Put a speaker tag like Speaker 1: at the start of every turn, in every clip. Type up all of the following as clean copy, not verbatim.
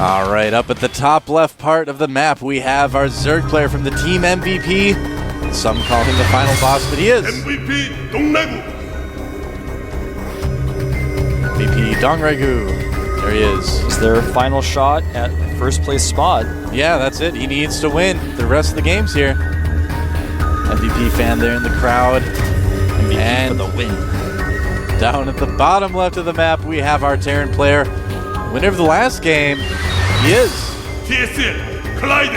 Speaker 1: All right, up at the top left part of the map, we have our Zerg player from the team MVP. Some call him the final boss, but he is
Speaker 2: MVP Dongregu.
Speaker 1: MVP Dongregu. There he is.
Speaker 3: It's their final shot at first place spot.
Speaker 1: Yeah, that's it. He needs to win the rest of the games here. MVP fan there in the crowd.
Speaker 3: MVP
Speaker 1: and
Speaker 3: for the win.
Speaker 1: Down at the bottom left of the map, we have our Terran player. Winner of the last game, he is
Speaker 2: TSL Clyde.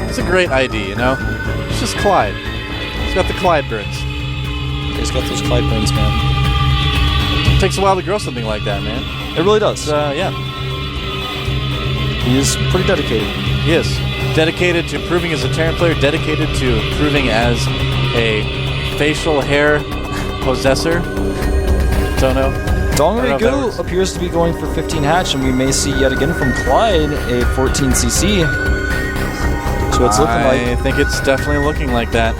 Speaker 1: It's a great ID, you know? It's just Clyde. He's got the Clyde burns.
Speaker 3: He's got those Clyde burns, man.
Speaker 1: It takes a while to grow something like that, man.
Speaker 3: It really does.
Speaker 1: Yeah.
Speaker 3: He is pretty dedicated.
Speaker 1: He is. Dedicated to improving as a Terran player, dedicated to improving as a facial hair possessor. Don't know.
Speaker 3: Dongregu appears to be going for 15 hatch, and we may see yet again from Clyde a 14 CC. So it's looking like.
Speaker 1: I think it's definitely looking like that.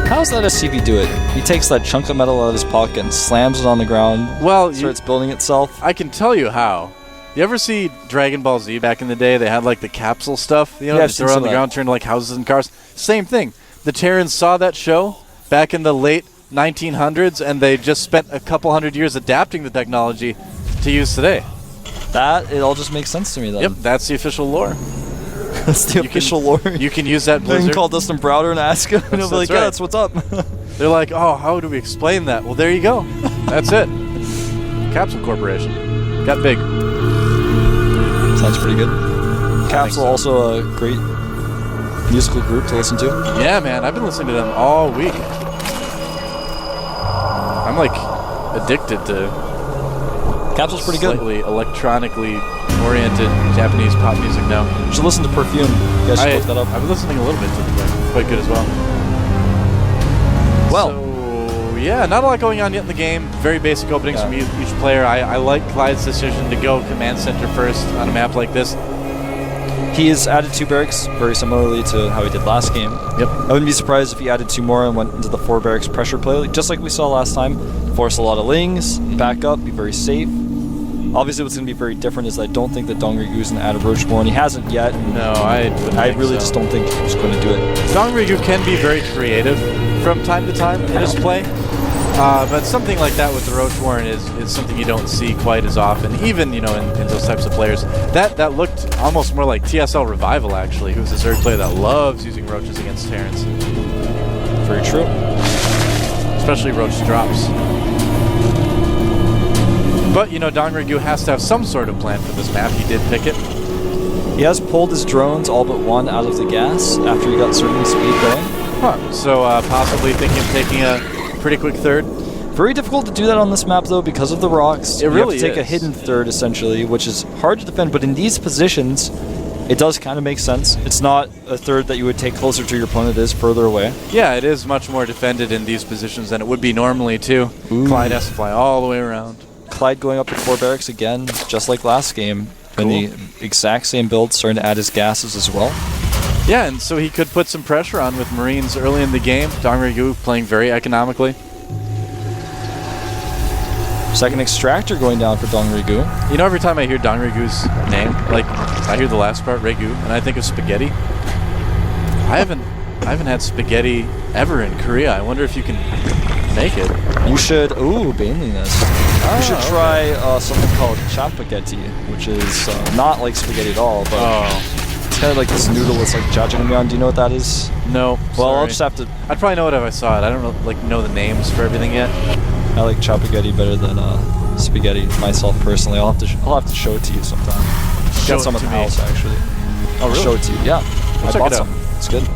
Speaker 3: How's that SCV do it? He takes that chunk of metal out of his pocket and slams it on the ground.
Speaker 1: Well,
Speaker 3: starts building itself.
Speaker 1: I can tell you how. You ever see Dragon Ball Z back in the day? They had like the capsule stuff, you know,
Speaker 3: yeah,
Speaker 1: they throw on the ground, turn to like houses and cars. Same thing. The Terrans saw that show back in the late 1900s, and they just spent a couple hundred years adapting the technology to use today.
Speaker 3: It all just makes sense to me then.
Speaker 1: Yep, that's the official lore.
Speaker 3: That's the official lore.
Speaker 1: You can use that Blizzard.
Speaker 3: You can call Dustin Browder and ask him, and he'll be like, yeah, that's what's up.
Speaker 1: They're like, oh, how do we explain that? Well, there you go. That's it. Capsule Corporation. Got big.
Speaker 3: Sounds pretty good. Capsule, also a great musical group to listen to.
Speaker 1: Yeah, man. I've been listening to them all week. I'm like addicted to
Speaker 3: Capsule's pretty good.
Speaker 1: Slightly electronically oriented Japanese pop music now.
Speaker 3: You should listen to Perfume. You guys should look that up.
Speaker 1: I've been listening a little bit to them. Quite good as well.
Speaker 3: Well.
Speaker 1: So, yeah, not a lot going on yet in the game. Very basic openings from each player. I like Clyde's decision to go command center first on a map like this.
Speaker 3: He has added 2 barracks, very similarly to how he did last game.
Speaker 1: Yep.
Speaker 3: I wouldn't be surprised if he added 2 more and went into the 4 barracks pressure play, just like we saw last time. Force a lot of lings, back up, be very safe. Obviously, what's going to be very different is I don't think that Dongregu is going to add a Roachborn. He hasn't yet.
Speaker 1: No, I
Speaker 3: really just don't think he's going to do it.
Speaker 1: Dongregu can be very creative from time to time in his play. But something like that with the Roach Warren is something you don't see quite as often, even in those types of players. That looked almost more like TSL Revival, actually, who's a Zerg player that loves using Roaches against Terrans.
Speaker 3: Very true.
Speaker 1: Especially Roach drops. But, Dongregu has to have some sort of plan for this map. He did pick it.
Speaker 3: He has pulled his drones, all but one, out of the gas after he got certain speed going.
Speaker 1: Huh. So possibly thinking of taking a pretty quick third.
Speaker 3: Very difficult to do that on this map, though, because of the rocks.
Speaker 1: It really
Speaker 3: is. You have to take a hidden third, essentially, which is hard to defend. But in these positions, it does kind of make sense. It's not a third that you would take closer to your opponent. It is further away.
Speaker 1: Yeah, it is much more defended in these positions than it would be normally, too. Ooh. Clyde has to fly all the way around.
Speaker 3: Clyde going up to 4 barracks again, just like last game. Cool. In the exact same build, starting to add his gases as well.
Speaker 1: Yeah, and so he could put some pressure on with Marines early in the game. Dongregu playing very economically.
Speaker 3: Second extractor going down for Dongregu.
Speaker 1: Every time I hear Dongregu's name, like I hear the last part, Regu, and I think of spaghetti. I haven't had spaghetti ever in Korea. I wonder if you can make it.
Speaker 3: You should. Ooh, baneliness. You should try something called chapagetti, which is not like spaghetti at all, but it's kind of like this noodle that's like jajangmyeon. Do you know what that is?
Speaker 1: No.
Speaker 3: Well,
Speaker 1: sorry.
Speaker 3: I'll just have to.
Speaker 1: I'd probably know it if I saw it. I don't know the names for everything yet.
Speaker 3: I like chapagetti better than spaghetti myself personally. I'll have to show it to you sometime. Got some at the house actually.
Speaker 1: Oh, really?
Speaker 3: I'll show it to you. Yeah. I bought some. It's good.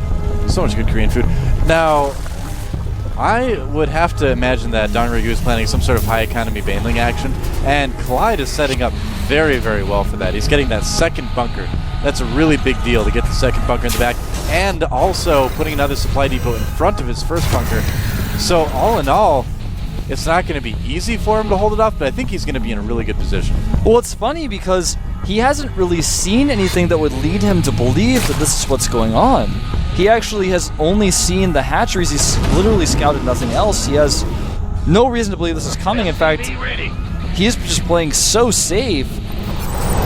Speaker 1: So much good Korean food. Now, I would have to imagine that Dongregu is planning some sort of high economy baneling action, and Clyde is setting up very, very well for that. He's getting that second bunker. That's a really big deal to get the second bunker in the back, and also putting another supply depot in front of his first bunker. So all in all, it's not going to be easy for him to hold it off, but I think he's going to be in a really good position.
Speaker 3: Well, it's funny because he hasn't really seen anything that would lead him to believe that this is what's going on. He actually has only seen the hatcheries. He's literally scouted nothing else. He has no reason to believe this is coming. In fact, he's just playing so safe.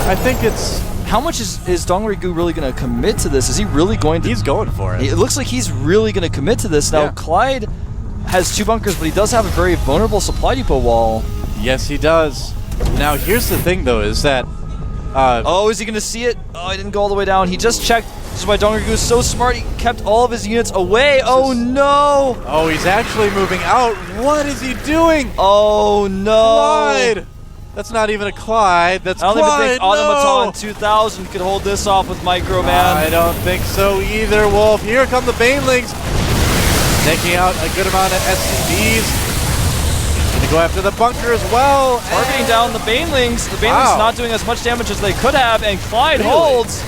Speaker 1: I think it's...
Speaker 3: How much is Dongrigu really going to commit to this? Is he really going to...
Speaker 1: He's going for it.
Speaker 3: It looks like he's really going to commit to this. Now,
Speaker 1: Yeah.
Speaker 3: Clyde has 2 bunkers, but he does have a very vulnerable supply depot wall.
Speaker 1: Yes, he does. Now, here's the thing, though, is that...
Speaker 3: Oh, is he going to see it? Oh, he didn't go all the way down. He just checked. This is why Dongrigu is so smart. He kept all of his units away. Oh, no.
Speaker 1: Oh, he's actually moving out. What is he doing?
Speaker 3: Oh, no.
Speaker 1: Clyde! That's not even a Clyde. That's
Speaker 3: I don't
Speaker 1: Clyde.
Speaker 3: even think Automaton 2000 could hold this off with Micro, man.
Speaker 1: I don't think so either, Wolf. Here come the Banelings. Taking out a good amount of SCVs. Gonna go after the bunker as well.
Speaker 3: Targeting down the Banelings. The Banelings
Speaker 1: Wow.
Speaker 3: not doing as much damage as they could have, and Clyde
Speaker 1: Really?
Speaker 3: holds.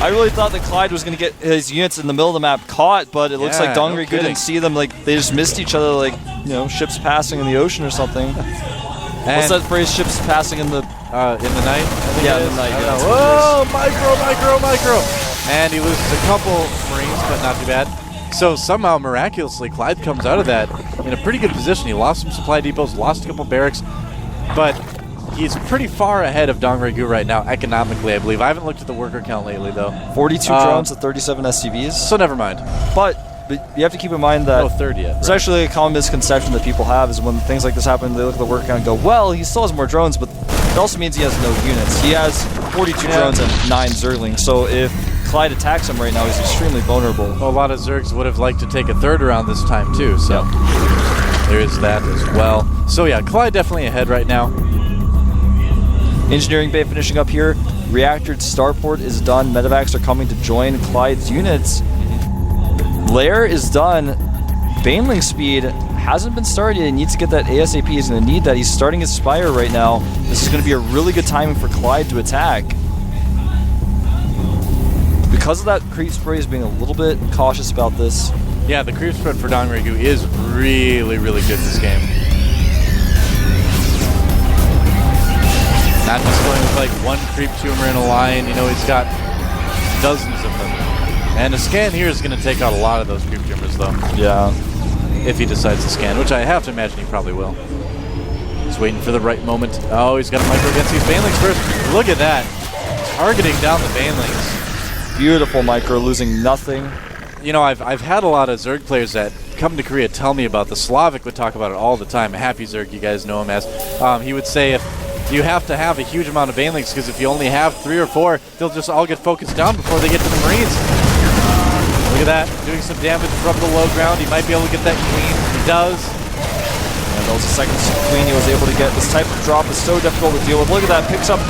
Speaker 3: I really thought that Clyde was going to get his units in the middle of the map caught, but it looks like
Speaker 1: no
Speaker 3: Dongrigu
Speaker 1: kidding.
Speaker 3: didn't see them. Like, they just missed each other, like, you know, ships passing in the ocean or something. What's that phrase? Ships passing in the...
Speaker 1: In the night? I think
Speaker 3: Yeah,
Speaker 1: it
Speaker 3: in
Speaker 1: is.
Speaker 3: the night,
Speaker 1: I
Speaker 3: yeah,
Speaker 1: don't
Speaker 3: that's
Speaker 1: know.
Speaker 3: what it
Speaker 1: Whoa, micro. And he loses a couple Marines, but not too bad. So somehow, miraculously, Clyde comes out of that in a pretty good position. He lost some supply depots, lost a couple barracks, but he's pretty far ahead of Dongrigu right now, economically, I believe. I haven't looked at the worker count lately, though.
Speaker 3: 42 drones to 37 SCVs.
Speaker 1: So never mind.
Speaker 3: But you have to keep in mind that...
Speaker 1: No third yet.
Speaker 3: It's
Speaker 1: right?
Speaker 3: actually a common misconception that people have is when things like this happen, they look at the worker count and go, well, he still has more drones, but it also means he has no units. He has 42 drones and 9 Zerglings, so if Clyde attacks him right now, he's extremely vulnerable.
Speaker 1: Well, a lot of Zergs would have liked to take a third round this time, too, so there is that as well. So yeah, Clyde definitely ahead right now.
Speaker 3: Engineering Bay finishing up here. Reactor starport is done. Medevacs are coming to join Clyde's units. Lair is done. Baneling speed hasn't been started. He needs to get that ASAP. He's going to need that. He's starting his Spire right now. This is going to be a really good timing for Clyde to attack. Because of that, Creep Spray is being a little bit cautious about this.
Speaker 1: Yeah, the creep spread for Dongrigu is really, really good this game. Not just going with like one creep tumor in a line, you know, he's got dozens of them. And a scan here is going to take out a lot of those creep tumors, though.
Speaker 3: Yeah.
Speaker 1: If he decides to scan, which I have to imagine he probably will. He's waiting for the right moment. Oh, he's got a micro against these Banelings first. Look at that. Targeting down the Banelings.
Speaker 3: Beautiful micro, losing nothing.
Speaker 1: You know, I've had a lot of Zerg players that come to Korea tell me about this. Slavic would talk about it all the time. Happy Zerg, you guys know him as. He would say if you have to have a huge amount of Banelings, because if you only have 3 or 4, they'll just all get focused down before they get to the Marines. Look at that, doing some damage from the low ground. He might be able to get that Queen. He does.
Speaker 3: And that was the second Queen he was able to get. This type of drop is so difficult to deal with. Look at that, picks up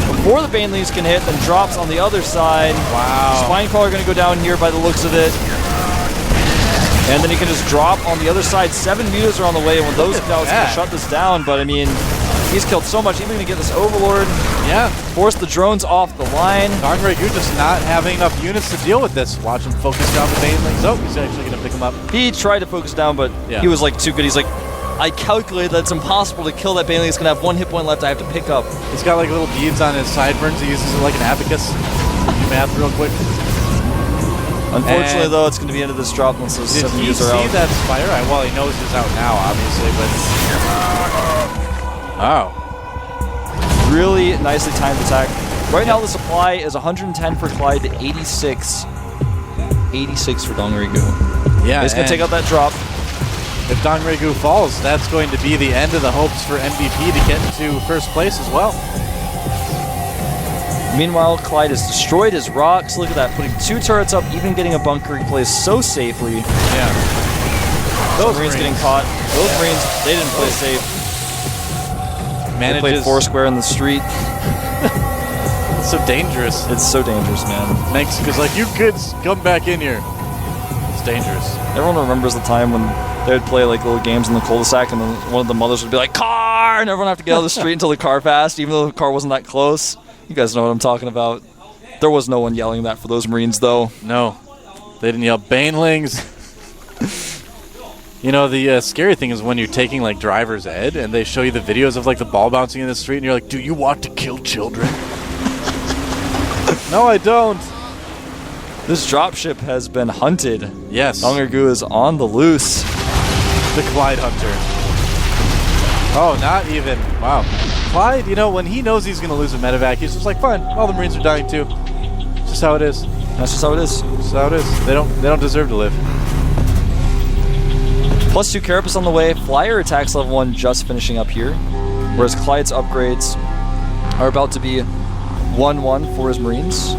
Speaker 3: before the Banelings can hit, then drops on the other side.
Speaker 1: Wow.
Speaker 3: Spinecrawler going to go down here by the looks of it. And then he can just drop on the other side. 7 mutas are on the way, and when those come out, it's going to shut this down. But I mean, he's killed so much. Even going to get this Overlord.
Speaker 1: Yeah.
Speaker 3: Force the drones off the line.
Speaker 1: Dongrigu just not having enough units to deal with this. Watch him focus down the Banelings. Oh, he's actually going to pick him up.
Speaker 3: He tried to focus down, but he was like too good. He's like, I calculated that it's impossible to kill that Baneling. He's going to have 1 hit point left I have to pick up.
Speaker 1: He's got like little beads on his sideburns. He uses it like an abacus. Do math real quick.
Speaker 3: Unfortunately, though, it's going to be into this drop once those 7
Speaker 1: Did he
Speaker 3: mutas are
Speaker 1: see
Speaker 3: out.
Speaker 1: that Spire? Well, he knows he's out now, obviously, but... Oh.
Speaker 3: Really nicely timed attack. Right now, the supply is 110 for Clyde to 86. 86 for Dongrigu.
Speaker 1: Yeah,
Speaker 3: He's going to take out that drop.
Speaker 1: If Dongrigu falls, that's going to be the end of the hopes for MVP to get into first place as well.
Speaker 3: Meanwhile, Clyde has destroyed his rocks. Look at that, putting 2 turrets up, even getting a bunker he plays so safely.
Speaker 1: Yeah.
Speaker 3: Those Marines getting caught. Those Marines, they didn't play safe. They played Foursquare in the street.
Speaker 1: It's so dangerous.
Speaker 3: It's so dangerous, man.
Speaker 1: Thanks, because like, you kids, come back in here. It's dangerous.
Speaker 3: Everyone remembers the time when they would play like little games in the cul-de-sac, and then one of the mothers would be like, car! And everyone would have to get out of the street until the car passed, even though the car wasn't that close. You guys know what I'm talking about. There was no one yelling that for those Marines, though.
Speaker 1: No. They didn't yell Banelings. You know, the scary thing is when you're taking like driver's ed and they show you the videos of like the ball bouncing in the street and you're like, do you want to kill children? No, I don't.
Speaker 3: This dropship has been hunted.
Speaker 1: Yes.
Speaker 3: Dongrigu is on the loose.
Speaker 1: The Clyde Hunter. Oh, not even. Wow. Clyde, you know, when he knows he's going to lose a medevac, he's just like, fine, all the Marines are dying too. It's just how it is.
Speaker 3: That's just how it is.
Speaker 1: That's how it is. They don't deserve to live.
Speaker 3: +2 Carapace on the way. Flyer attacks level 1 just finishing up here. Whereas Clyde's upgrades are about to be 1-1 for his Marines.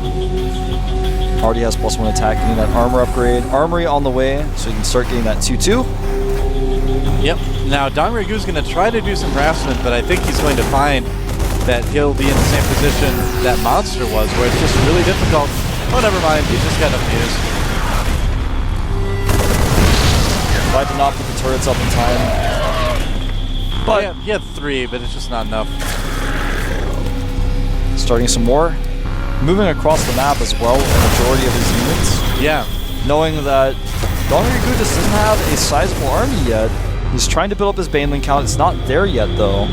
Speaker 3: Already has +1 attack, getting that armor upgrade. Armory on the way, so you can start getting that 2-2.
Speaker 1: Yep. Now, Dongregu's going to try to do some harassment, but I think he's going to find that he'll be in the same position that Monster was, where it's just really difficult. Oh, never mind. He just got enough meters.
Speaker 3: Clyde did not put the turrets up in time. But
Speaker 1: yeah, he had 3, but it's just not enough.
Speaker 3: Starting some more. Moving across the map as well, the majority of his units.
Speaker 1: Yeah.
Speaker 3: Knowing that Dongrigu just doesn't have a sizable army yet. He's trying to build up his Baneling count. It's not there yet, though.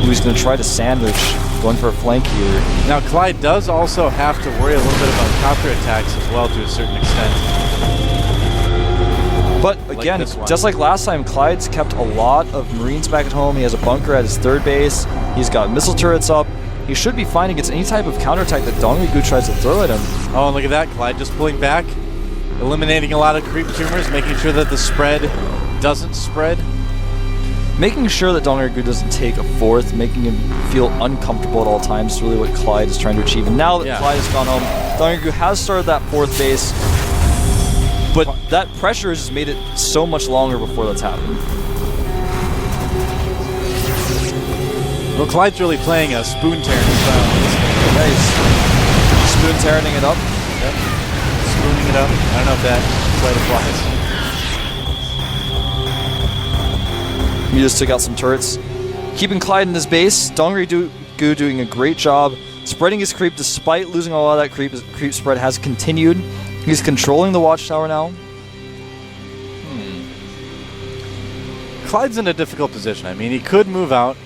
Speaker 3: He's going to try to sandwich, going for a flank here.
Speaker 1: Now, Clyde does also have to worry a little bit about counterattacks as well, to a certain extent.
Speaker 3: But again,
Speaker 1: like
Speaker 3: just like last time, Clyde's kept a lot of Marines back at home. He has a bunker at his 3rd base. He's got missile turrets up. He should be fine against any type of counterattack that Dongrigu tries to throw at him.
Speaker 1: Oh, and look at that. Clyde just pulling back, eliminating a lot of creep tumors, making sure that the spread doesn't spread.
Speaker 3: Making sure that Dongrigu doesn't take a 4th, making him feel uncomfortable at all times is really what Clyde is trying to achieve. And now that Clyde has gone home, Dongrigu has started that 4th base, but that pressure has just made it so much longer before that's happened.
Speaker 1: Well, Clyde's really playing a spoon tearing style.
Speaker 3: Nice. Spoon tearing it up.
Speaker 1: Yep. Spooning it up. I don't know if that quite applies.
Speaker 3: He just took out some turrets. Keeping Clyde in his base. Dongrigu doing a great job spreading his creep despite losing a lot of that creep. His creep spread has continued. He's controlling the watchtower now.
Speaker 1: Clyde's in a difficult position. I mean, he could move out,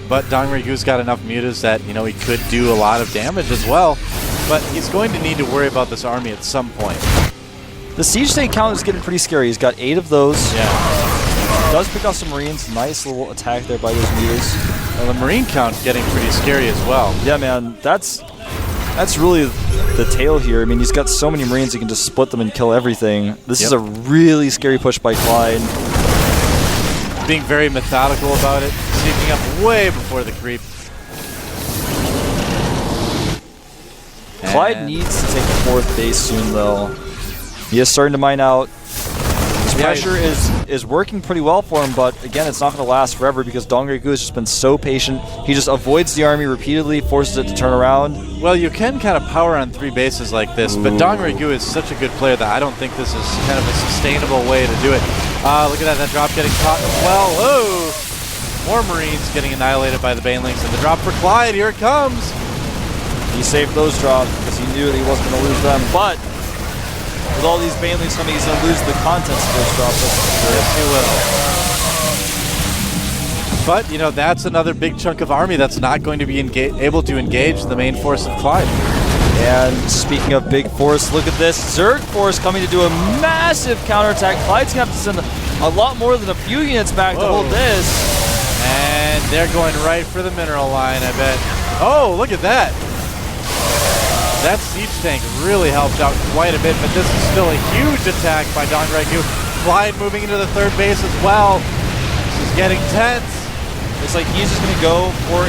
Speaker 1: but Dongregu's got enough mutas that, you know, he could do a lot of damage as well. But he's going to need to worry about this army at some point.
Speaker 3: The siege tank count is getting pretty scary. He's got 8 of those.
Speaker 1: Yeah.
Speaker 3: Does pick off some Marines. Nice little attack there by those mutas.
Speaker 1: Well, the Marine count's getting pretty scary as well.
Speaker 3: Yeah, man. That's really the tail here. I mean, he's got so many Marines, he can just split them and kill everything. This is a really scary push by Clyde.
Speaker 1: Being very methodical about it, sneaking up way before the creep.
Speaker 3: Clyde needs to take the 4th base soon, though. He is starting to mine out. His pressure is working pretty well for him, but again, it's not going to last forever because Dongrigu has just been so patient. He just avoids the army repeatedly, forces it to turn around.
Speaker 1: Well, you can kind of power on 3 bases like this, but Dongrigu is such a good player that I don't think this is kind of a sustainable way to do it. Look at that drop getting caught as well. Oh! More Marines getting annihilated by the Banelings, and the drop for Clyde, here it comes!
Speaker 3: He saved those drops because he knew that he wasn't going to lose them, but with all these Banelings coming, he's going to lose the contents of those drops.
Speaker 1: Yes, he will. But, you know, that's another big chunk of army that's not going to be able to engage the main force of Clyde.
Speaker 3: And speaking of big force, look at this. Zerg force coming to do a massive counterattack. Clyde's going to have to send a lot more than a few units back to hold this.
Speaker 1: And they're going right for the mineral line, I bet. Oh, look at that. That siege tank really helped out quite a bit, but this is still a huge attack by Dongrigu. Clyde moving into the 3rd base as well. This is getting tense.
Speaker 3: It's like he's just going to go for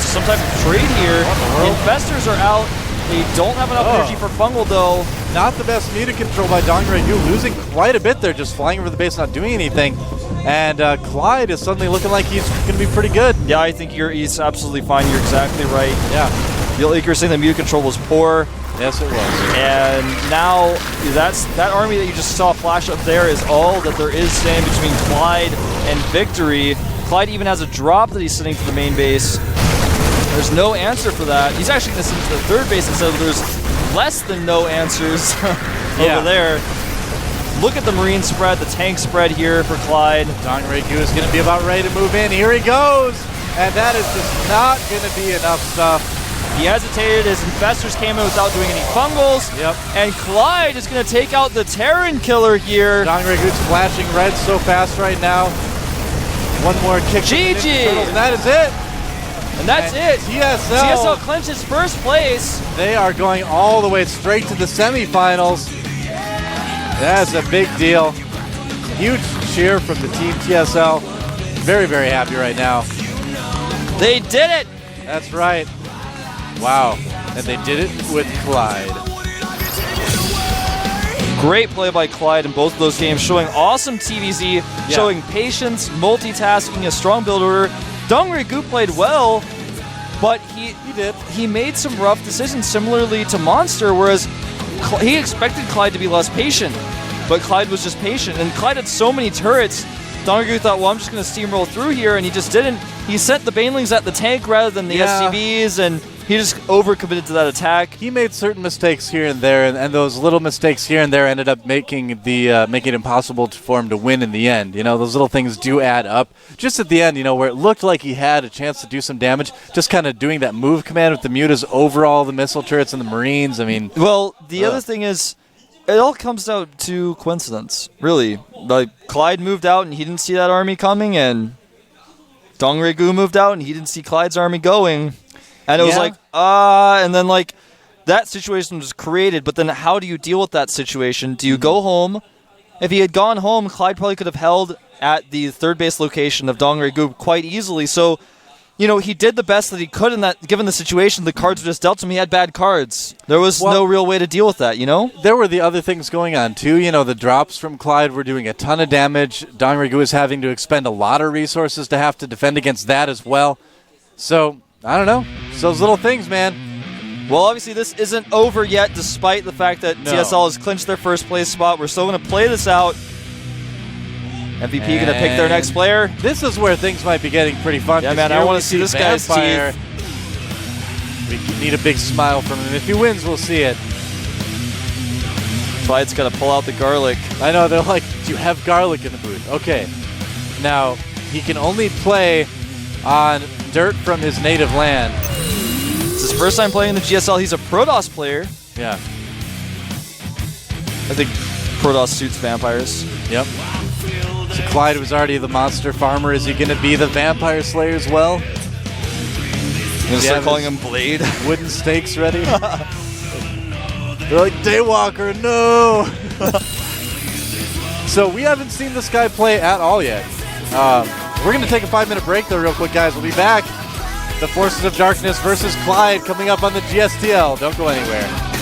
Speaker 3: some type of trade here. Infestors are out. They don't have enough energy for Fungal, though.
Speaker 1: Not the best meter control by Dongrigu, losing quite a bit there, just flying over the base, not doing anything. And Clyde is suddenly looking like he's going to be pretty good.
Speaker 3: Yeah, I think he's absolutely fine. You're exactly right.
Speaker 1: Yeah.
Speaker 3: You're saying the meter control was poor.
Speaker 1: Yes, it was.
Speaker 3: And now that army that you just saw flash up there is all that there is standing between Clyde and victory. Clyde even has a drop that he's sending to the main base. There's no answer for that. He's actually going to send it to the 3rd base instead of there's less than no answers over there. Look at the Marine spread, the tank spread here for Clyde.
Speaker 1: Dongrigu is going to be about ready to move in. Here he goes! And that is just not going to be enough stuff.
Speaker 3: He hesitated, his Infestors came in without doing any Fungals.
Speaker 1: Yep. And
Speaker 3: Clyde is going to take out the Terran killer here.
Speaker 1: Dongrigu's flashing red so fast right now. One more kick.
Speaker 3: GG!
Speaker 1: And that is it.
Speaker 3: And that's it.
Speaker 1: TSL
Speaker 3: clinches first place.
Speaker 1: They are going all the way straight to the semifinals. That's a big deal. Huge cheer from the team TSL. Very, very happy right now.
Speaker 3: They did it.
Speaker 1: That's right. Wow. And they did it with Clyde.
Speaker 3: Great play by Clyde in both of those games, showing awesome TVZ, showing patience, multitasking, a strong build order. Dongrigu played well, but he made some rough decisions similarly to Monster, whereas he expected Clyde to be less patient, but Clyde was just patient. And Clyde had so many turrets, Dongrigu thought, well, I'm just going to steamroll through here, and he just didn't. He sent the Banelings at the tank rather than the SCVs, and he just overcommitted to that attack.
Speaker 1: He made certain mistakes here and there, and those little mistakes here and there ended up making it impossible for him to win in the end. You know, those little things do add up. Just at the end, you know, where it looked like he had a chance to do some damage, just kind of doing that move command with the mutas over all the missile turrets and the Marines. I mean,
Speaker 3: well, the other thing is, it all comes down to coincidence, really. Like, Clyde moved out and he didn't see that army coming, and Dongrigu moved out and he didn't see Clyde's army going. And it was like, and then like that situation was created, but then how do you deal with that situation? Do you go home? If he had gone home, Clyde probably could have held at the third base location of Dongrigu quite easily. So, you know, he did the best that he could in that, given the situation. The cards were just dealt to him. He had bad cards. There was no real way to deal with that, you know?
Speaker 1: There were the other things going on, too. You know, the drops from Clyde were doing a ton of damage. Dongrigu was having to expend a lot of resources to have to defend against that as well. So, I don't know. It's those little things, man.
Speaker 3: Well, obviously, this isn't over yet, despite the fact that TSL has clinched their first place spot. We're still going to play this out. MVP going to pick their next player.
Speaker 1: This is where things might be getting pretty fun.
Speaker 3: Yeah, man, I want to see this guy's teeth.
Speaker 1: We need a big smile from him. If he wins, we'll see it.
Speaker 3: Clyde's got to pull out the garlic.
Speaker 1: I know, they're like, do you have garlic in the booth? Okay. Now, he can only play on dirt from his native land.
Speaker 3: It's his first time playing the GSL. He's a Protoss player.
Speaker 1: Yeah.
Speaker 3: I think Protoss suits vampires.
Speaker 1: Yep. So Clyde was already the monster farmer. Is he going to be the vampire slayer as well?
Speaker 3: I'm going to start calling him Blade.
Speaker 1: Wooden stakes ready? They're like, Daywalker, no! So we haven't seen this guy play at all yet. We're going to take a 5-minute break, though, real quick, guys. We'll be back. The Forces of Darkness versus Clyde coming up on the GSTL. Don't go anywhere.